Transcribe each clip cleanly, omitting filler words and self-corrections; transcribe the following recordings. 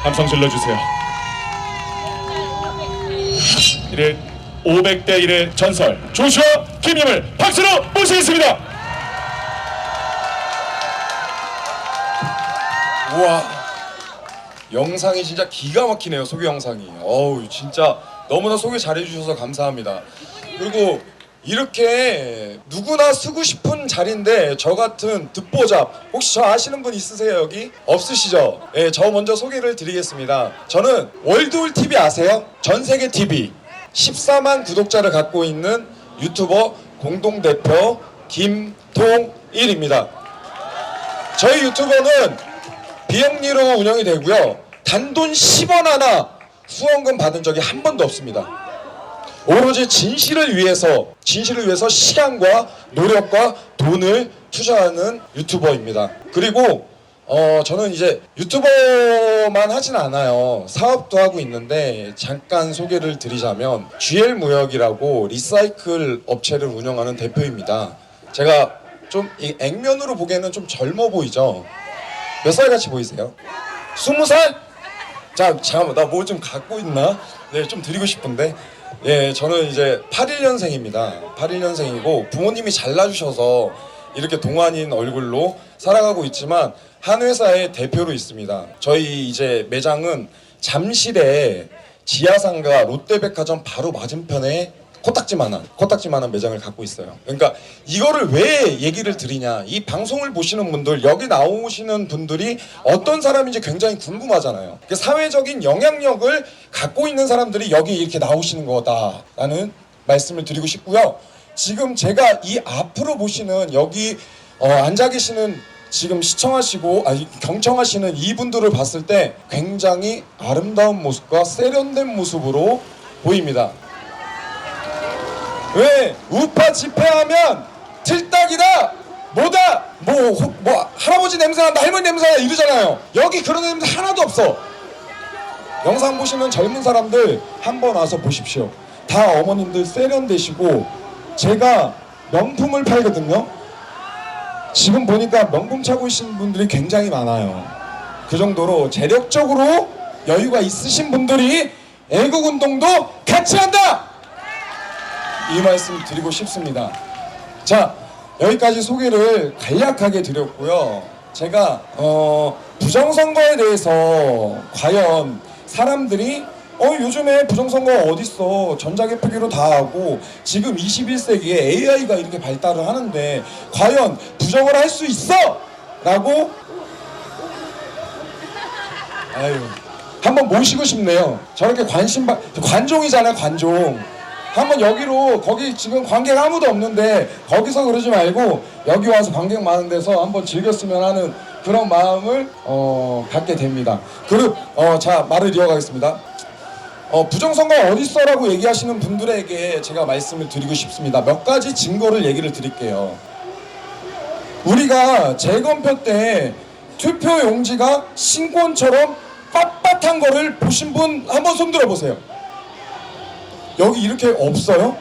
함성 질러주세요. 500대 1의 전설 조슈아 김임을 박수로 모시겠습니다. 우와, 영상이 진짜 기가 막히네요. 소개 영상이. 어우, 진짜 너무나 소개 잘해주셔서 감사합니다. 그리고 이렇게 누구나 쓰고 싶은 자리인데 저 같은 듣보잡, 혹시 저 아시는 분 있으세요? 여기? 없으시죠? 네, 저 먼저 소개를 드리겠습니다. 저는 월드울TV 아세요? 전세계 TV 14만 구독자를 갖고 있는 유튜버 공동대표 김통일입니다. 저희 유튜버는 비영리로 운영이 되고요, 단돈 10원 하나 후원금 받은 적이 한 번도 없습니다. 오로지 진실을 위해서 시간과 노력과 돈을 투자하는 유튜버입니다. 그리고 저는 이제 유튜버만 하진 않아요. 사업도 하고 있는데 잠깐 소개를 드리자면 GL무역이라고 리사이클 업체를 운영하는 대표입니다. 제가 좀 이 액면으로 보기에는 좀 젊어 보이죠? 몇 살 같이 보이세요? 20살? 자, 잠깐만, 나 뭐 좀 갖고 있나? 네, 좀 드리고 싶은데. 예, 저는 이제 81년생입니다. 81년생이고 부모님이 잘나주셔서 이렇게 동안인 얼굴로 살아가고 있지만 한 회사의 대표로 있습니다. 저희 이제 매장은 잠실에 지하상가 롯데백화점 바로 맞은편에 코딱지만한 매장을 갖고 있어요. 그러니까 이거를 왜 얘기를 드리냐, 이 방송을 보시는 분들, 여기 나오시는 분들이 어떤 사람인지 굉장히 궁금하잖아요. 사회적인 영향력을 갖고 있는 사람들이 여기 이렇게 나오시는 거다라는 말씀을 드리고 싶고요. 지금 제가 이 앞으로 보시는 여기 앉아 계시는, 지금 시청하시고 경청하시는 이분들을 봤을 때 굉장히 아름다운 모습과 세련된 모습으로 보입니다. 왜 우파 집회하면 틀딱이다, 뭐다, 뭐 할아버지 냄새 난다, 할머니 냄새 난다 이러잖아요. 여기 그런 냄새 하나도 없어. 영상 보시는 젊은 사람들 한번 와서 보십시오. 다 어머님들 세련되시고, 제가 명품을 팔거든요. 지금 보니까 명품 차고 계신 분들이 굉장히 많아요. 그 정도로 재력적으로 여유가 있으신 분들이 애국운동도 같이 한다, 이 말씀 드리고 싶습니다. 자, 여기까지 소개를 간략하게 드렸고요. 제가 부정선거에 대해서 과연 사람들이 요즘에 부정선거가 어딨어, 전자개표기로 다 하고 지금 21세기에 AI가 이렇게 발달을 하는데 과연 부정을 할 수 있어? 라고 한번 모시고 싶네요. 저렇게 관종이잖아요, 관종. 한번 여기로, 거기 지금 관객 아무도 없는데 거기서 그러지 말고 여기 와서 관객 많은 데서 한번 즐겼으면 하는 그런 마음을 갖게 됩니다. 자, 말을 이어가겠습니다. 부정선거가 어딨어 라고 얘기하시는 분들에게 제가 말씀을 드리고 싶습니다. 몇 가지 증거를 얘기를 드릴게요. 우리가 재검표 때 투표 용지가 신권처럼 빳빳한 거를 보신 분 한번 손들어 보세요. 여기 이렇게 없어요?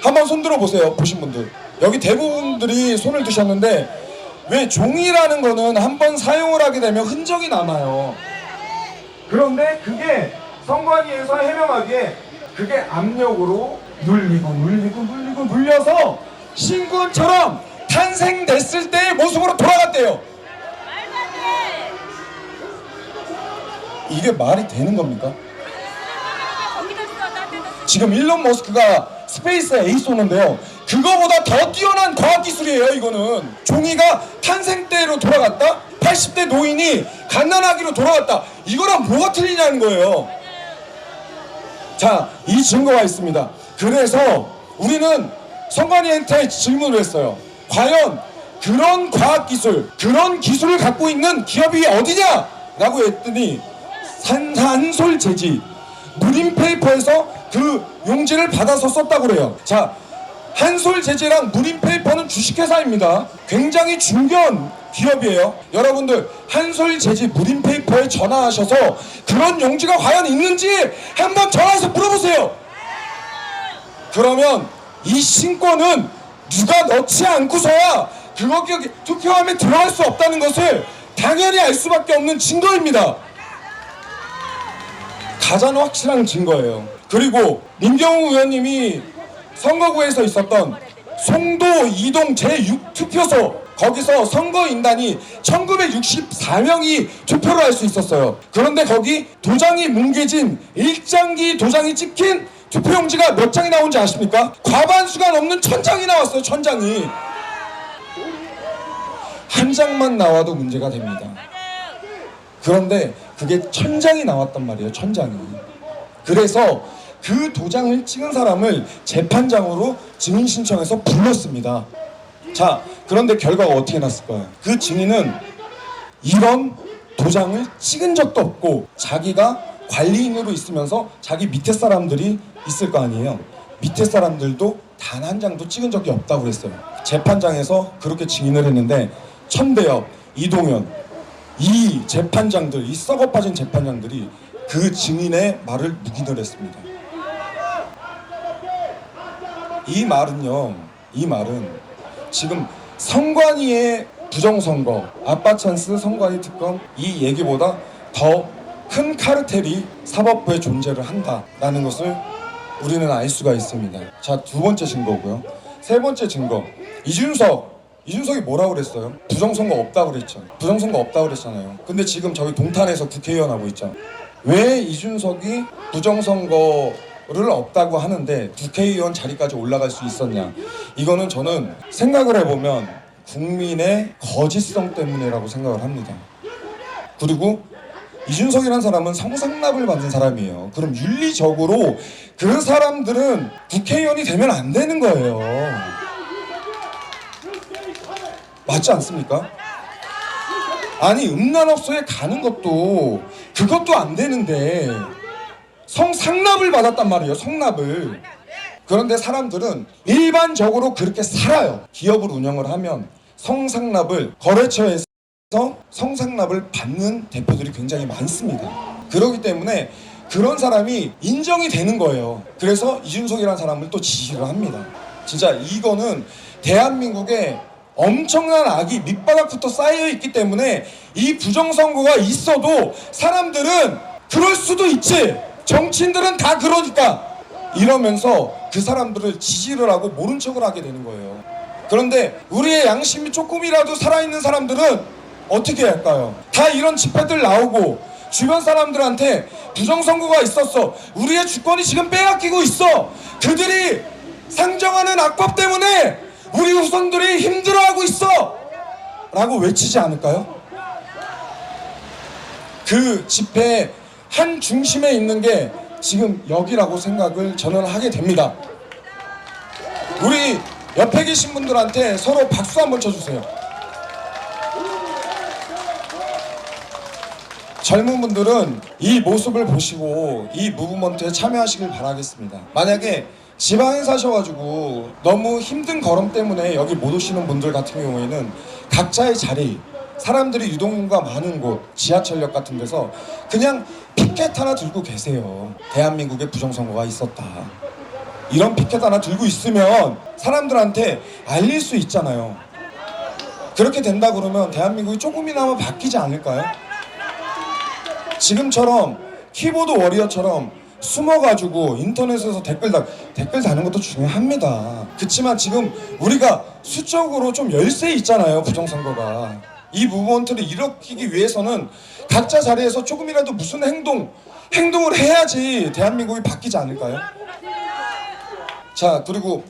한번 손들어 보세요, 보신 분들. 여기 대부분들이 손을 드셨는데, 왜 종이라는 거는 한번 사용을 하게 되면 흔적이 남아요. 그런데 그게 선관위에서 해명하기에 그게 압력으로 눌려서 신권처럼 탄생됐을 때의 모습으로 돌아갔대요. 이게 말이 되는 겁니까? 지금 일론 머스크가 스페이스에 A 쏘는데요, 그거보다 더 뛰어난 과학기술이에요. 이거는 종이가 탄생 때로 돌아갔다, 80대 노인이 갓난아기로 돌아갔다, 이거랑 뭐가 틀리냐는 거예요. 자, 이 증거가 있습니다. 그래서 우리는 선관위한테 질문을 했어요. 과연 그런 과학기술, 그런 기술을 갖고 있는 기업이 어디냐? 라고 했더니 한솔재지, 무림페이퍼에서 그 용지를 받아서 썼다고 그래요. 자, 한솔재지랑 무림페이퍼는 주식회사입니다. 굉장히 중요한 기업이에요. 여러분들 한솔재지, 무림페이퍼에 전화하셔서 그런 용지가 과연 있는지 한번 전화해서 물어보세요. 그러면 이 신권은 누가 넣지 않고서야 그거기 투표함에 들어갈 수 없다는 것을 당연히 알 수밖에 없는 증거입니다. 가장 확실한 증거예요. 그리고 민경우 의원님이 선거구에서 있었던 송도 이동 제6투표소, 거기서 선거인단이 1964명이 투표를 할 수 있었어요. 그런데 거기 도장이 뭉개진 일장기 도장이 찍힌 투표용지가 몇 장이 나온지 아십니까? 과반수가 넘는 1000장이 나왔어요. 1000장이. 한 장만 나와도 문제가 됩니다. 그런데 그게 1000장이 나왔단 말이에요. 1000장이. 그래서 그 도장을 찍은 사람을 재판장으로 증인 신청해서 불렀습니다. 자, 그런데 결과가 어떻게 났을까요? 그 증인은 이런 도장을 찍은 적도 없고 자기가 관리인으로 있으면서 자기 밑에 사람들이 있을 거 아니에요. 밑에 사람들도 단 한 장도 찍은 적이 없다고 그랬어요. 재판장에서 그렇게 증인을 했는데 천대엽, 이동현, 이 재판장들, 이 썩어 빠진 재판장들이 그 증인의 말을 묵인을 했습니다. 이 말은 지금 선관위의 부정선거, 아빠찬스 선관위 특검 이 얘기보다 더 큰 카르텔이 사법부에 존재를 한다라는 것을 우리는 알 수가 있습니다. 자, 두 번째 증거고요. 세 번째 증거, 이준석이 뭐라고 그랬어요? 부정선거 없다고 그랬죠. 부정선거 없다고 그랬잖아요. 근데 지금 저기 동탄에서 국회의원 하고 있죠. 왜 이준석이 부정선거를 없다고 하는데 국회의원 자리까지 올라갈 수 있었냐? 이거는 저는 생각을 해보면 국민의 거짓성 때문이라고 생각을 합니다. 그리고 이준석이라는 사람은 성상납을 받은 사람이에요. 그럼 윤리적으로 그 사람들은 국회의원이 되면 안 되는 거예요. 맞지 않습니까? 아니, 음란업소에 가는 것도 그것도 안 되는데 성상납을 받았단 말이에요. 성납을. 그런데 사람들은 일반적으로 그렇게 살아요. 기업을 운영을 하면 성상납을 거래처에서 성상납을 받는 대표들이 굉장히 많습니다. 그렇기 때문에 그런 사람이 인정이 되는 거예요. 그래서 이준석이라는 사람을 또 지지를 합니다. 진짜 이거는 대한민국에 엄청난 악이 밑바닥부터 쌓여있기 때문에 이 부정선거가 있어도 사람들은 그럴 수도 있지, 정치인들은 다 그러니까 이러면서 그 사람들을 지지를 하고 모른 척을 하게 되는 거예요. 그런데 우리의 양심이 조금이라도 살아있는 사람들은 어떻게 할까요? 다 이런 집회들 나오고 주변 사람들한테 부정선거가 있었어, 우리의 주권이 지금 빼앗기고 있어, 그들이 상정하는 악법 때문에 우리 후손들이 힘들어하고 있어 라고 외치지 않을까요? 그 집회의 한 중심에 있는 게 지금 여기라고 생각을 저는 하게 됩니다. 우리 옆에 계신 분들한테 서로 박수 한번 쳐주세요. 젊은 분들은 이 모습을 보시고 이 무브먼트에 참여하시길 바라겠습니다. 만약에 지방에 사셔가지고 너무 힘든 걸음 때문에 여기 못 오시는 분들 같은 경우에는 각자의 자리, 사람들이 유동인구가 많은 곳, 지하철역 같은 데서 그냥 피켓 하나 들고 계세요. 대한민국에 부정선거가 있었다, 이런 피켓 하나 들고 있으면 사람들한테 알릴 수 있잖아요. 그렇게 된다 그러면 대한민국이 조금이나마 바뀌지 않을까요? 지금처럼 키보드 워리어처럼 숨어가지고 인터넷에서 댓글 다는 것도 중요합니다. 그렇지만 지금 우리가 수적으로 좀 열세 있잖아요. 부정선거가. 이 무브먼트를 일으키기 위해서는 각자 자리에서 조금이라도 무슨 행동을 해야지 대한민국이 바뀌지 않을까요? 자, 그리고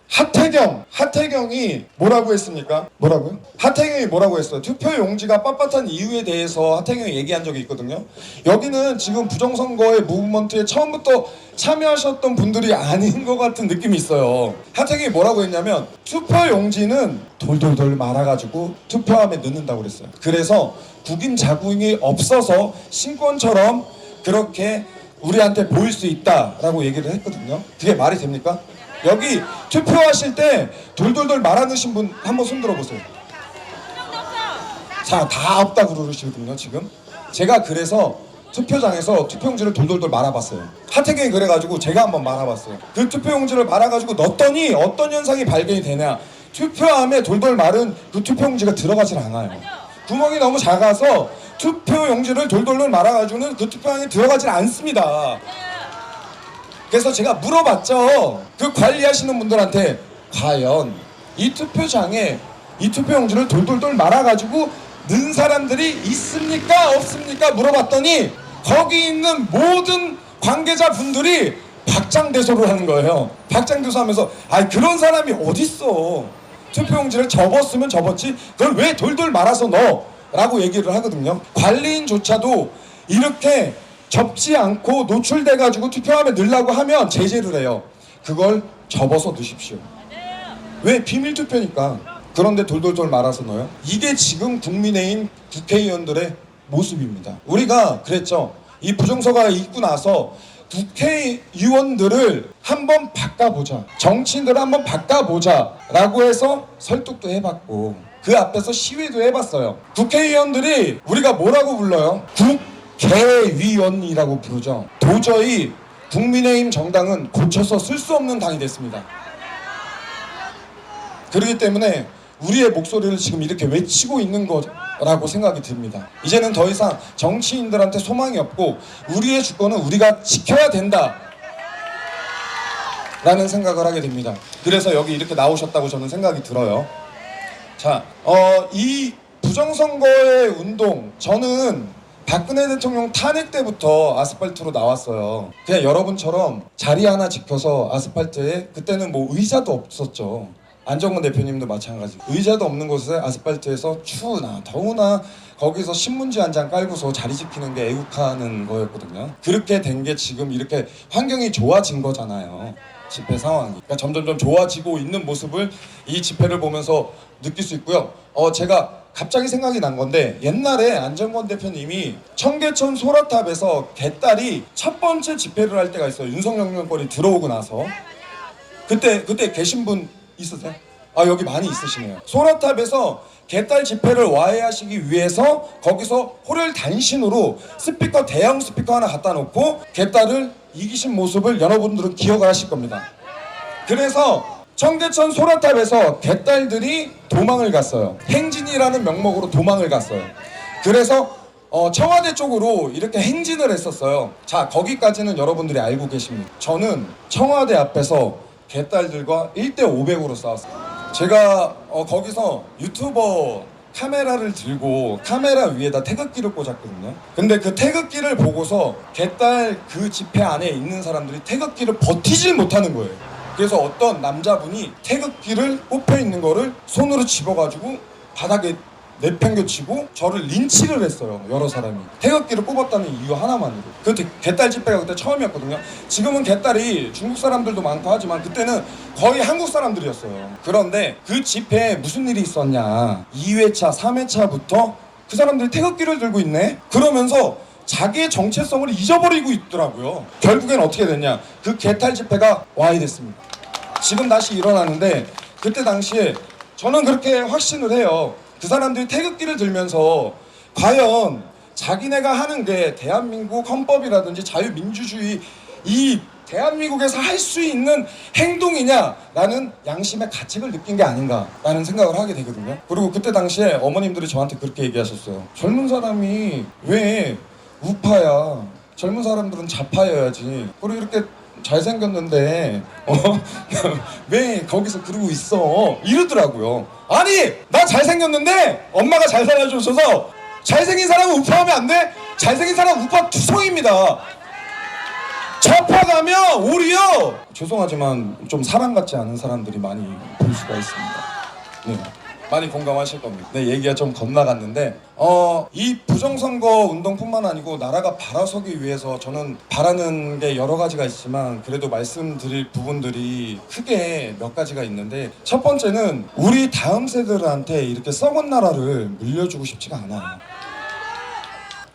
하태경이 뭐라고 했습니까? 뭐라고요? 하태경이 뭐라고 했어요? 투표 용지가 빳빳한 이유에 대해서 하태경이 얘기한 적이 있거든요. 여기는 지금 부정선거의 무브먼트에 처음부터 참여하셨던 분들이 아닌 것 같은 느낌이 있어요. 하태경이 뭐라고 했냐면 투표 용지는 돌돌돌 말아가지고 투표함에 넣는다고 그랬어요. 그래서 국임 자궁이 없어서 신권처럼 그렇게 우리한테 보일 수 있다라고 얘기를 했거든요. 그게 말이 됩니까? 여기 투표하실 때 돌돌돌 말아넣으신 분 한번 손 들어보세요. 자, 다 없다 그러시거든요. 지금 제가 그래서 투표장에서 투표용지를 돌돌돌 말아봤어요. 하태경이 그래가지고 제가 한번 말아봤어요. 그 투표용지를 말아가지고 넣었더니 어떤 현상이 발견이 되냐, 투표함에 돌돌 마른 그 투표용지가 들어가질 않아요. 구멍이 너무 작아서 투표 용지를 돌돌돌 말아가지고는 그 투표장에 들어가질 않습니다. 그래서 제가 물어봤죠. 그 관리하시는 분들한테 과연 이 투표장에 이 투표 용지를 돌돌돌 말아가지고 넣은 사람들이 있습니까 없습니까 물어봤더니 거기 있는 모든 관계자분들이 박장대소를 하는 거예요. 박장대소하면서 아 그런 사람이 어딨어. 투표용지를 접었으면 접었지 그걸 왜 돌돌 말아서 넣어? 라고 얘기를 하거든요. 관리인조차도 이렇게 접지 않고 노출돼가지고 투표함에 넣으려고 하면 제재를 해요. 그걸 접어서 넣으십시오. 왜? 비밀투표니까. 그런데 돌돌돌 말아서 넣어요? 이게 지금 국민의힘 국회의원들의 모습입니다. 우리가 그랬죠. 이 부정서가 있고 나서 국회의원들을 한번 바꿔보자, 정치인들을 한번 바꿔보자 라고 해서 설득도 해봤고 그 앞에서 시위도 해봤어요. 국회의원들이 우리가 뭐라고 불러요? 국회의원이라고 부르죠. 도저히 국민의힘 정당은 고쳐서 쓸 수 없는 당이 됐습니다. 그렇기 때문에 우리의 목소리를 지금 이렇게 외치고 있는 거라고 생각이 듭니다. 이제는 더 이상 정치인들한테 소망이 없고 우리의 주권은 우리가 지켜야 된다 라는 생각을 하게 됩니다. 그래서 여기 이렇게 나오셨다고 저는 생각이 들어요. 자, 이 부정선거의 운동, 저는 박근혜 대통령 탄핵 때부터 아스팔트로 나왔어요. 그냥 여러분처럼 자리 하나 지켜서 아스팔트에, 그때는 뭐 의자도 없었죠. 안정권 대표님도 마찬가지. 의자도 없는 곳에 아스팔트에서 추우나 더우나 거기서 신문지 한 장 깔고서 자리 지키는 게 애국하는 거였거든요. 그렇게 된 게 지금 이렇게 환경이 좋아진 거잖아요. 집회 상황이. 그러니까 점점점 좋아지고 있는 모습을 이 집회를 보면서 느낄 수 있고요. 제가 갑자기 생각이 난 건데 옛날에 안정권 대표님이 청계천 소라탑에서 개딸이 첫 번째 집회를 할 때가 있어요. 윤석열 정권이 들어오고 나서. 그때 계신 분 있으세요? 아 여기 많이 있으시네요. 소라탑에서 개딸 집회를 와해하시기 위해서 거기서 호를 단신으로 스피커, 대형 스피커 하나 갖다 놓고 개딸을 이기신 모습을 여러분들은 기억을 하실 겁니다. 그래서 청계천 소라탑에서 개딸들이 도망을 갔어요. 행진이라는 명목으로 도망을 갔어요. 그래서 청와대 쪽으로 이렇게 행진을 했었어요. 자, 거기까지는 여러분들이 알고 계십니다. 저는 청와대 앞에서 개딸들과 1대500으로 싸웠어요. 제가 거기서 유튜버 카메라를 들고 카메라 위에다 태극기를 꽂았거든요. 근데 그 태극기를 보고서 개딸 그 집회 안에 있는 사람들이 태극기를 버티질 못하는 거예요. 그래서 어떤 남자분이 태극기를 꼽혀 있는 거를 손으로 집어가지고 바닥에 내팽겨치고 저를 린치를 했어요. 여러 사람이 태극기를 꼽았다는 이유 하나만으로. 그 개딸 집회가 그때 처음이었거든요. 지금은 개딸이 중국 사람들도 많고 하지만 그때는 거의 한국 사람들이었어요. 그런데 그 집회에 무슨 일이 있었냐, 2회차 3회차부터 그 사람들이 태극기를 들고 있네. 그러면서 자기의 정체성을 잊어버리고 있더라고요. 결국엔 어떻게 됐냐, 그 개딸 집회가 와해됐습니다. 지금 다시 일어나는데 그때 당시에 저는 그렇게 확신을 해요. 그 사람들이 태극기를 들면서 과연 자기네가 하는 게 대한민국 헌법이라든지 자유민주주의 이 대한민국에서 할 수 있는 행동이냐라는 양심의 가책을 느낀 게 아닌가라는 생각을 하게 되거든요. 그리고 그때 당시에 어머님들이 저한테 그렇게 얘기하셨어요. 젊은 사람이 왜 우파야? 젊은 사람들은 좌파여야지. 그리고 이렇게 잘생겼는데 왜 거기서 그러고 있어? 이러더라고요. 아니 나 잘생겼는데 엄마가 잘 살려주셔서 잘생긴 사람은 우파하면 안 돼? 잘생긴 사람은 우파 투성입니다. 좌파 가면 오히려 죄송하지만 좀 사람 같지 않은 사람들이 많이 볼 수가 있습니다. 네. 많이 공감하실 겁니다. 네, 얘기가 좀 건너갔는데 이 부정선거 운동뿐만 아니고 나라가 바라서기 위해서 저는 바라는 게 여러 가지가 있지만 그래도 말씀드릴 부분들이 크게 몇 가지가 있는데, 첫 번째는 우리 다음 세대들한테 이렇게 썩은 나라를 물려주고 싶지가 않아요.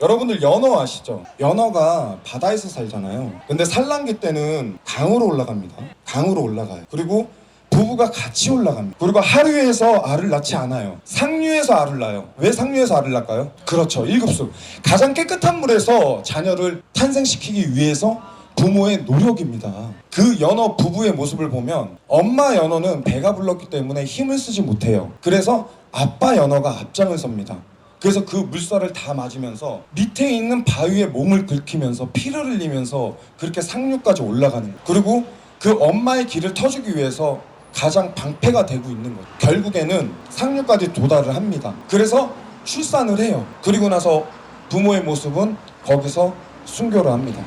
여러분들 연어 아시죠? 연어가 바다에서 살잖아요. 근데 산란기 때는 강으로 올라갑니다. 강으로 올라가요. 그리고 부부가 같이 올라갑니다. 그리고 하류에서 알을 낳지 않아요. 상류에서 알을 낳아요. 왜 상류에서 알을 낳을까요? 그렇죠. 1급수. 가장 깨끗한 물에서 자녀를 탄생시키기 위해서 부모의 노력입니다. 그 연어 부부의 모습을 보면 엄마 연어는 배가 불렀기 때문에 힘을 쓰지 못해요. 그래서 아빠 연어가 앞장을 섭니다. 그래서 그 물살을 다 맞으면서 밑에 있는 바위에 몸을 긁히면서 피를 흘리면서 그렇게 상류까지 올라가는 거예요. 그리고 그 엄마의 길을 터주기 위해서 가장 방패가 되고 있는 거예요. 결국에는 상류까지 도달을 합니다. 그래서 출산을 해요. 그리고 나서 부모의 모습은 거기서 순교를 합니다.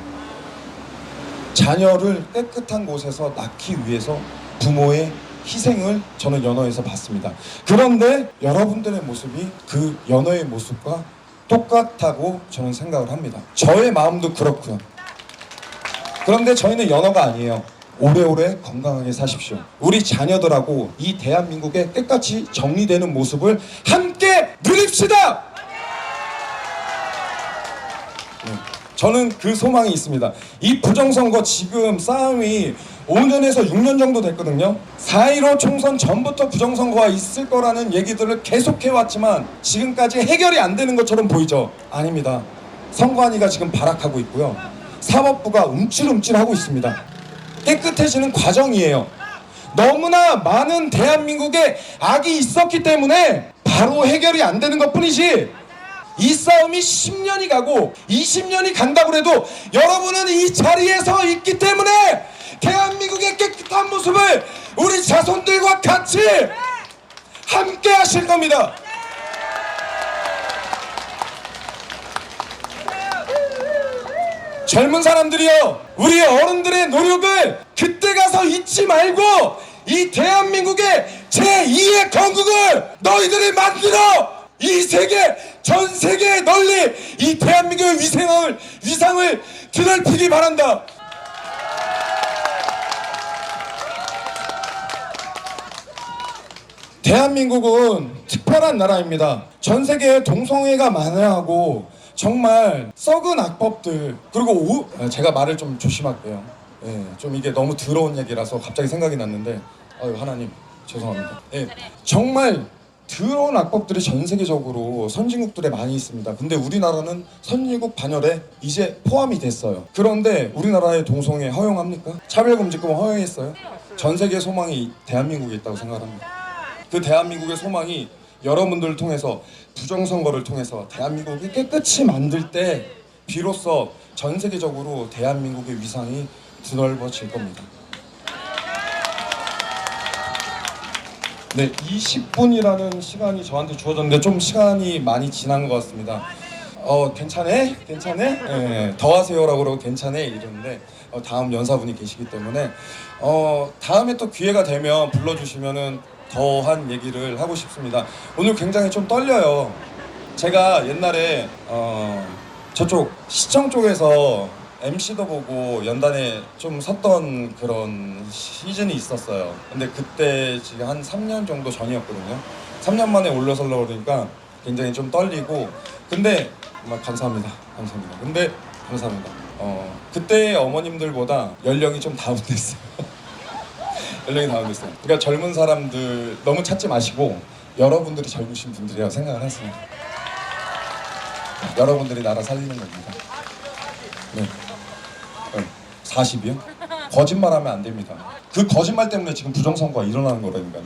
자녀를 깨끗한 곳에서 낳기 위해서 부모의 희생을 저는 연어에서 봤습니다. 그런데 여러분들의 모습이 그 연어의 모습과 똑같다고 저는 생각을 합니다. 저의 마음도 그렇고요. 그런데 저희는 연어가 아니에요. 오래오래 건강하게 사십시오. 우리 자녀들하고 이 대한민국의 깨끗이 정리되는 모습을 함께 누립시다. 저는 그 소망이 있습니다. 이 부정선거 지금 싸움이 5년에서 6년 정도 됐거든요. 4.15 총선 전부터 부정선거가 있을 거라는 얘기들을 계속해왔지만 지금까지 해결이 안 되는 것처럼 보이죠? 아닙니다. 선관위가 지금 발악하고 있고요. 사법부가 움찔움찔하고 있습니다. 깨끗해지는 과정이에요. 너무나 많은 대한민국에 악이 있었기 때문에 바로 해결이 안 되는 것뿐이지, 이 싸움이 10년이 가고 20년이 간다고 해도 여러분은 이 자리에서 있기 때문에 대한민국의 깨끗한 모습을 우리 자손들과 같이 함께 하실 겁니다. 젊은 사람들이요, 우리 어른들의 노력을 그때 가서 잊지 말고 이 대한민국의 제2의 건국을 너희들이 만들어 이 세계, 전 세계에 널리 이 대한민국의 위상을 드넓히기 바란다. 대한민국은 특별한 나라입니다. 전 세계에 동성애가 만연하고 정말 썩은 악법들, 그리고 제가 말을 좀 조심할게요. 좀 이게 너무 더러운 얘기라서 갑자기 생각이 났는데, 하나님 죄송합니다. 정말 더러운 악법들이 전 세계적으로 선진국들에 많이 있습니다. 근데 우리나라는 선진국 반열에 이제 포함이 됐어요. 그런데 우리나라의 동성애 허용합니까? 차별금지법 허용했어요? 전 세계 소망이 대한민국에 있다고 생각합니다. 그 대한민국의 소망이 여러분들을 통해서, 부정선거를 통해서 대한민국이 깨끗이 만들 때 비로소 전 세계적으로 대한민국의 위상이 드넓어질 겁니다. 네, 20분이라는 시간이 저한테 주어졌는데 좀 시간이 많이 지난 것 같습니다. 괜찮아? 더 하세요라고 그러고 괜찮아 이러는데 다음 연사분이 계시기 때문에 다음에 또 기회가 되면 불러주시면은 더한 얘기를 하고 싶습니다. 오늘 굉장히 좀 떨려요. 제가 옛날에 저쪽 시청 쪽에서 MC도 보고 연단에 좀 섰던 그런 시즌이 있었어요. 근데 그때 지금 한 3년 정도 전이었거든요. 3년 만에 올라서려고 그러니까 굉장히 좀 떨리고, 근데 감사합니다. 근데 감사합니다. 그때 어머님들보다 연령이 좀 다운됐어요. 연령이 다운됐어요. 그러니까 젊은 사람들 너무 찾지 마시고 여러분들이 젊으신 분들이라고 생각을 하세요. 여러분들이 나라 살리는 겁니다. 네. 40이요? 거짓말하면 안 됩니다. 그 거짓말 때문에 지금 부정선거가 일어나는 거라니까요.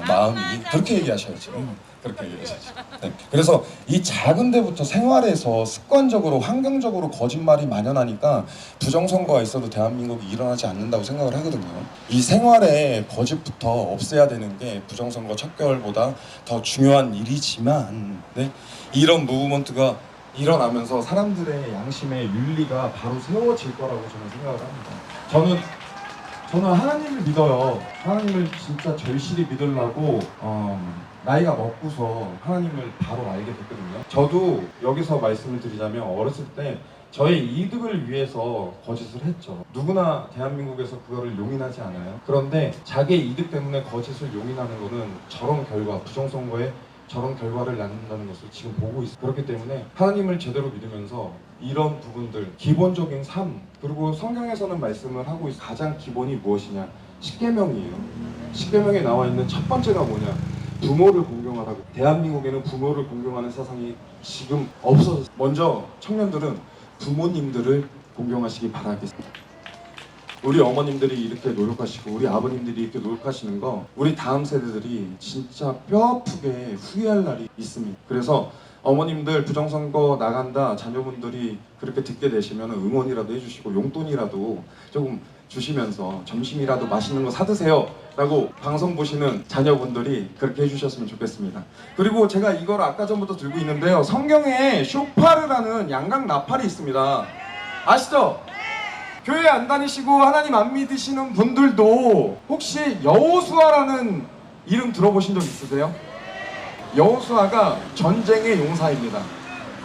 마음이 그렇게 얘기하셔야지. 그렇게 얘기하셔야지. 네. 그래서 이 작은 데부터 생활에서 습관적으로 환경적으로 거짓말이 만연하니까 부정선거가 있어도 대한민국이 일어나지 않는다고 생각을 하거든요. 이 생활에 거짓부터 없애야 되는 게 부정선거 척결보다 더 중요한 일이지만, 네? 이런 무브먼트가 일어나면서 사람들의 양심의 윤리가 바로 세워질 거라고 저는 생각을 합니다. 저는 하나님을 믿어요. 하나님을 진짜 절실히 믿으려고 나이가 먹고서 하나님을 바로 알게 됐거든요. 저도 여기서 말씀을 드리자면 어렸을 때 저의 이득을 위해서 거짓을 했죠. 누구나 대한민국에서 그거를 용인하지 않아요. 그런데 자기의 이득 때문에 거짓을 용인하는 거는 저런 결과, 부정선거에 저런 결과를 낳는다는 것을 지금 보고 있어요. 그렇기 때문에 하나님을 제대로 믿으면서 이런 부분들, 기본적인 삶, 그리고 성경에서는 말씀을 하고 있어요. 가장 기본이 무엇이냐? 십계명이에요. 십계명에 나와 있는 첫 번째가 뭐냐? 부모를 공경하라고. 대한민국에는 부모를 공경하는 세상이 지금 없어졌어요. 먼저 청년들은 부모님들을 공경하시기 바라겠습니다. 우리 어머님들이 이렇게 노력하시고 우리 아버님들이 이렇게 노력하시는 거 우리 다음 세대들이 진짜 뼈 아프게 후회할 날이 있습니다. 그래서 어머님들 부정선거 나간다 자녀분들이 그렇게 듣게 되시면 응원이라도 해주시고 용돈이라도 조금 주시면서 점심이라도 맛있는 거 사드세요 라고 방송 보시는 자녀분들이 그렇게 해주셨으면 좋겠습니다. 그리고 제가 이걸 아까 전부터 들고 있는데요, 성경에 쇼파르라는 양각 나팔이 있습니다. 아시죠? 교회 안 다니시고 하나님 안 믿으시는 분들도 혹시 여호수아라는 이름 들어보신 적 있으세요? 여호수아가 전쟁의 용사입니다.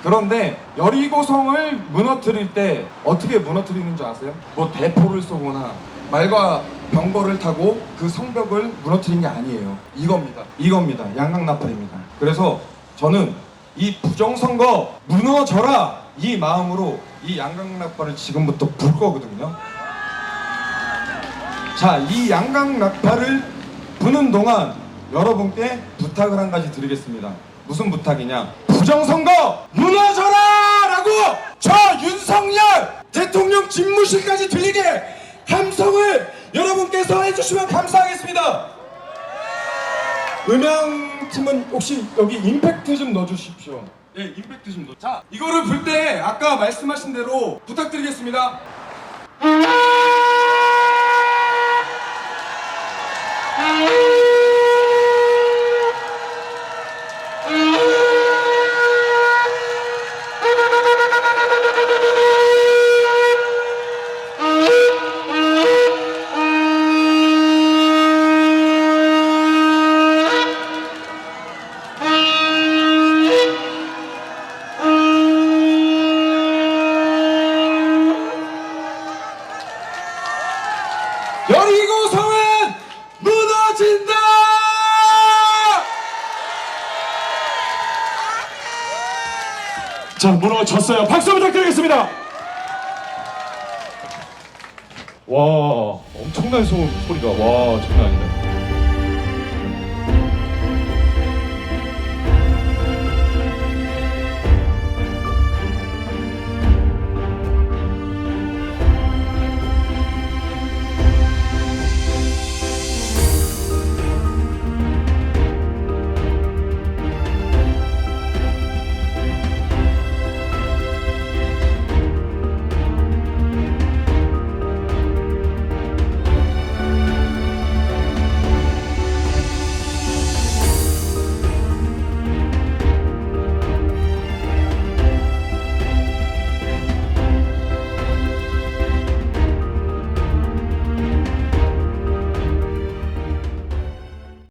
그런데 여리고성을 무너뜨릴 때 어떻게 무너뜨리는 줄 아세요? 뭐 대포를 쏘거나 말과 병거를 타고 그 성벽을 무너뜨린 게 아니에요. 이겁니다. 양각나팔입니다. 그래서 저는 이 부정선거 무너져라 이 마음으로 이 양각나팔을 지금부터 불 거거든요. 자, 이 양각나팔을 부는 동안 여러분께 부탁을 한 가지 드리겠습니다. 무슨 부탁이냐? 부정선거 무너져라! 라고 저 윤석열 대통령 집무실까지 들리게 함성을 여러분께서 해주시면 감사하겠습니다. 음향팀은 혹시 여기 임팩트 좀 넣어주십시오. 예, 임팩트 좀 넣어. 자, 이거를 불 때 아까 말씀하신 대로 부탁드리겠습니다. 여리고성은 무너진다! 자, 무너졌어요. 박수 부탁드리겠습니다. 와, 엄청난 소리가 와 장난 아니다.